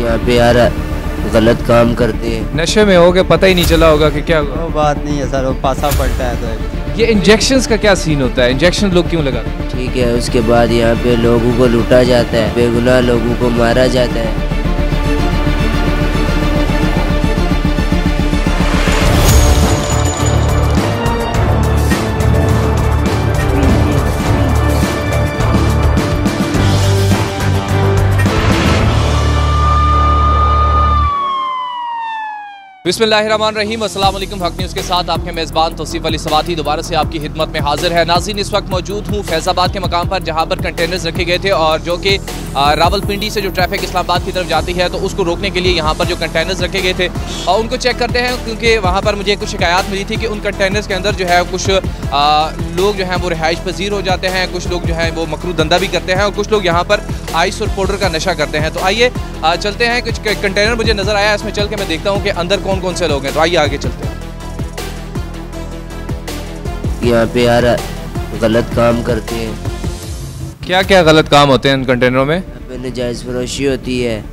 यहाँ पे यार गलत काम करते हैं। नशे में हो के पता ही नहीं चला होगा कि क्या हुआ। वो बात नहीं है सर, वो पासा पड़ता है तो। ये इंजेक्शंस का क्या सीन होता है, इंजेक्शन लोग क्यों लगाते हैं? ठीक है, उसके बाद यहाँ पे लोगों को लूटा जाता है, बेगुनाह लोगों को मारा जाता है। बिस्मिल्लाहिर्रहमानिर्रहीम, अस्सलाम वालेकुम। हक न्यूज़ के साथ आपके मेज़बान तौसीफ़ अली सवाती दोबारा से आपकी खिदमत में हाजिर है। नाज़रीन, इस वक्त मौजूद हूँ फैज़ाबाद के मकाम पर जहाँ पर कंटेनर्स रखे गए थे और जो कि रावलपिंडी से जो ट्रैफिक इस्लामाबाद की तरफ जाती है तो उसको रोकने के लिए यहाँ पर जो कंटेनर्स रखे गए थे और उनको चेक करते हैं, क्योंकि वहाँ पर मुझे कुछ शिकायत मिली थी कि उन कंटेनर्स के अंदर जो है कुछ लोग जो हैं वो रिहाइश पजीर हो जाते हैं, कुछ लोग जो हैं वो मकरू धंधा भी करते हैं और कुछ लोग यहाँ पर आइस और पाउडर का नशा करते हैं। तो आइए चलते हैं, कुछ कंटेनर मुझे नज़र आया, इसमें चल के मैं देखता हूँ कि अंदर कौन कौन से लोग हैं। तो आइए आगे चलते हैं। यहाँ पे यार गलत काम करते हैं। क्या क्या गलत काम होते हैं इन कंटेनरों में? यहाँ पे नाजायज़ फरोशी होती है,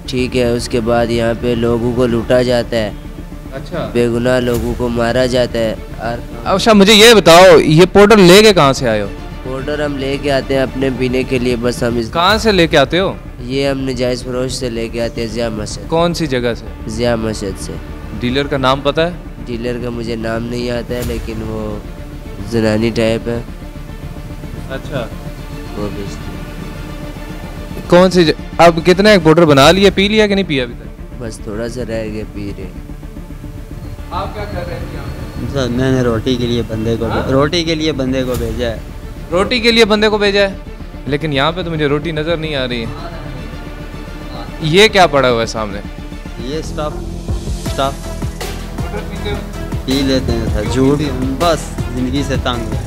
ठीक है। उसके बाद यहाँ पे लोगों को लूटा जाता है, अच्छा, बेगुनाह लोगों को मारा जाता है। और अच्छा, मुझे ये बताओ, ये पाउडर लेके कहाँ से आए हो? पाउडर हम लेके आते हैं अपने पीने के लिए, बस हम इस कहाँ से लेके आते हो? ये हम नाजायज़ फरोश से लेके आते हैं, ज़िया मस्जिद। कौन सी जगह से? ज़िया मस्जिद से। डीलर का नाम पता है? डीलर का मुझे नाम नहीं आता है, लेकिन वो जनानी टाइप है, अच्छा, वो बेचती है। कौन सी अब कितना एक पाउडर बना लिया, पी लिया कि नहीं पिया अभी तक? बस थोड़ा सा रह गया, पी रहे। आप क्या कर रहे हैं? सर मैंने रोटी के लिए बंदे को भेजा है। रोटी के लिए बंदे को भेजा है, लेकिन यहाँ पे तो मुझे रोटी नज़र नहीं आ रही है। ये क्या पड़ा हुआ है सामने? ये स्टफ पी लेते हैं सर, झूठ बस ज़िंदगी से तंग है।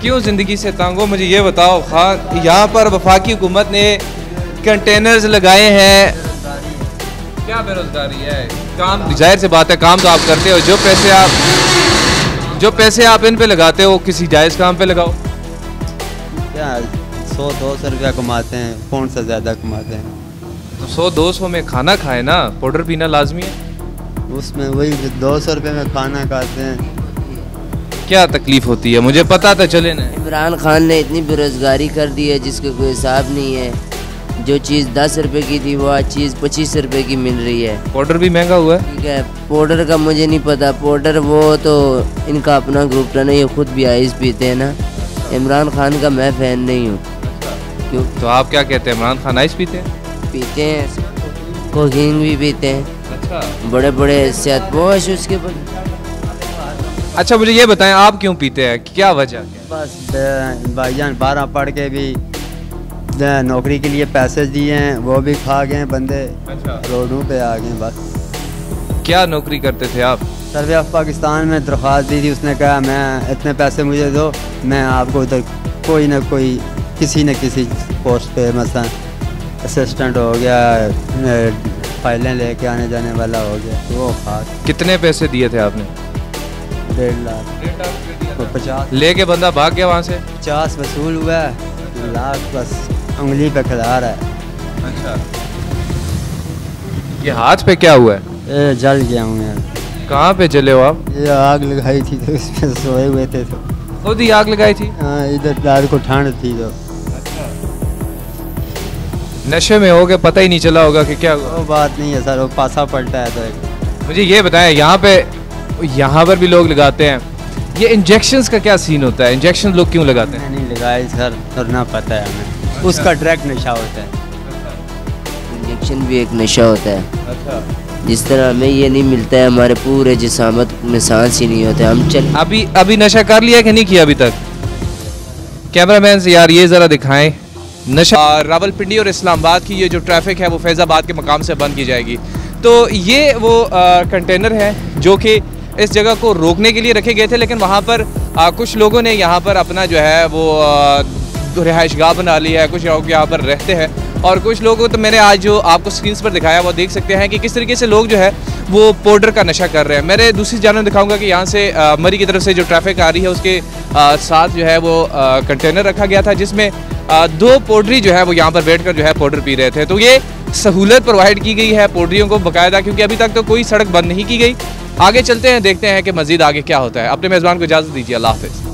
क्यों ज़िंदगी से तंग हो? मुझे ये बताओ खान, यहाँ पर वफाकी हुकूमत ने कंटेनर्स लगाए हैं। क्या बेरोजगारी है? काम जाहिर से बात है, काम तो आप करते हो, जो पैसे आप इन पे लगाते हो किसी जायज़ काम पे लगाओ। क्या 100-200 रुपया कमाते हैं, कौन सा ज़्यादा कमाते हैं? तो 100-200 में खाना खाए ना, पाउडर पीना लाजमी है। उसमें वही 200 रुपये में खाना खाते हैं। क्या तकलीफ होती है, मुझे पता था चले ना। इमरान खान ने इतनी बेरोजगारी कर दी है जिसका कोई हिसाब नहीं है। जो चीज़ 10 रुपए की थी वो आज चीज़ 25 रुपए की मिल रही है। पाउडर भी महंगा हुआ है। ठीक है, पाउडर का मुझे नहीं पता, पाउडर वो तो इनका अपना ग्रुप था ना, ये खुद भी आइस पीते हैं ना। इमरान खान का मैं फ़ैन नहीं हूँ। क्यों? तो आप क्या कहते हैं, इमरान खान आइस पीते हैं? पीते हैं, कोकीन भी पीते हैं, अच्छा, बड़े बड़े सेहतपोश उसके बाद। अच्छा, मुझे ये बताएं आप क्यों पीते हैं, क्या वजह है? बस भाईजान 12 पढ़ के भी नौकरी के लिए पैसे दिए हैं, वो भी खा गए बंदे। अच्छा, रोडों पे आ गए बस। क्या नौकरी करते थे आप? सर्वे ऑफ पाकिस्तान में दरख्वास्त दी थी, उसने कहा मैं इतने पैसे मुझे दो, मैं आपको उधर कोई ना कोई किसी न किसी पोस्ट पे, मसलन असिस्टेंट हो गया, फाइलें लेके आने जाने वाला हो गया, तो वो खा। कितने पैसे दिए थे आपने? 1.5 लाख। तो 50 लेके बंदा भाग गया वहाँ से? 50 वसूल हुआ है, लाख बस उंगली पे खिला रहा है। अच्छा, ये हाथ पे क्या हुआ है? ए, जल गया हूँ यार। कहाँ पे जले हो आप? ये आग लगाई थी तो इसमें सोए हुए थे, तो खुद ही आग लगाई थी? हाँ, इधर रात को ठंड थी तो। नशे में हो के पता ही नहीं चला होगा कि क्या हुआ। वो बात नहीं है सर, वो पासा पड़ता है तो। मुझे ये बताएं, यहाँ पर भी लोग लगाते हैं, ये इंजेक्शंस का क्या सीन होता है? इंजेक्शन लोग क्यों लगाते हैं? नहीं लगाई सर, और ना पता है हमें। उसका डायरेक्ट नशा होता है। इंजेक्शन भी एक नशा होता है। अच्छा, जिस तरह हमें ये नहीं मिलता है, हमारे पूरे जिस्मात में सांस ही नहीं होता। हम चल अभी नशा कर लिया कि नहीं किया अभी तक? कैमरामैन से यार ये ज़रा दिखाएं नशा। रावलपिंडी और इस्लामाबाद की ये जो ट्रैफिक है वो फैज़ाबाद के मकाम से बंद की जाएगी। तो ये वो कंटेनर है जो कि इस जगह को रोकने के लिए रखे गए थे, लेकिन वहाँ पर कुछ लोगों ने यहाँ पर अपना जो है वो रिहाइशगाह बना ली है, कुछ लोग यहाँ पर रहते हैं और कुछ लोग, तो मैंने आज जो आपको स्क्रीन पर दिखाया वो देख सकते हैं कि किस तरीके से लोग जो है वो पाउडर का नशा कर रहे हैं। मेरे दूसरी जानब दिखाऊंगा कि यहाँ से मरी की तरफ से जो ट्रैफिक आ रही है उसके साथ जो है वो कंटेनर रखा गया था जिसमें 2 पाउडरी जो है वो यहाँ पर बैठ कर जो है पाउडर पी रहे थे। तो ये सहूलत प्रोवाइड की गई है पोल्ट्रियों को बाकायदा, क्योंकि अभी तक तो कोई सड़क बंद नहीं की गई। आगे चलते हैं, देखते हैं कि मज़ीद आगे क्या होता है। अपने मेज़बान को इजाज़त दीजिए, अल्लाह हाफ़िज़।